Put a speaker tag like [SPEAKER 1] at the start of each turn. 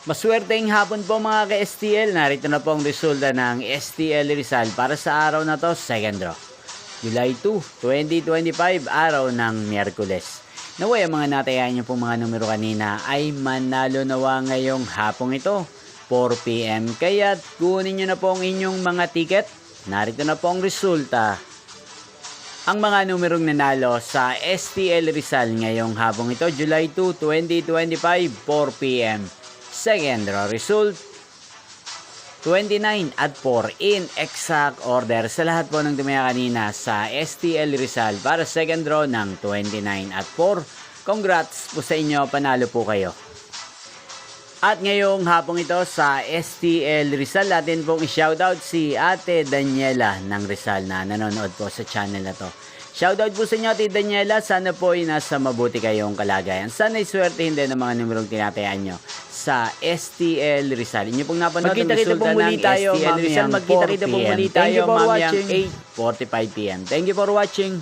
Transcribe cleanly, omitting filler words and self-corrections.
[SPEAKER 1] Maswerteng hapon po mga ka-STL. Narito na po ang resulta ng STL Rizal para sa araw na to, second draw. July 2, 2025, araw ng Miyerkules. Naway ang mga natayan nyo pong mga numero kanina ay manalo nawa ngayong hapong ito, 4 PM. Kaya't kunin nyo na po ang inyong mga ticket. Narito na po ang resulta. Ang mga numerong nanalo sa STL Rizal ngayong hapong ito, July 2, 2025, 4 PM. Second draw result, 29 at 4 in exact order sa lahat po ng tumaya kanina sa STL Rizal para second draw ng 29 at 4. Congrats po sa inyo, panalo po kayo. At ngayong hapong ito sa STL Rizal, natin pong i-shoutout si Ate Daniela ng Rizal na nanonood po sa channel na to. Shoutout po sa inyo, Ate Daniela. Sana po ay nasa mabuti kayong kalagayan. Sana iswertehin din ang mga numerong tinatayaan nyo sa STL Rizal. Inyo pong napanood ang resulta ng STL Rizal. Magkita-kita po muli tayo mamayang 8:45 PM. Thank you for watching.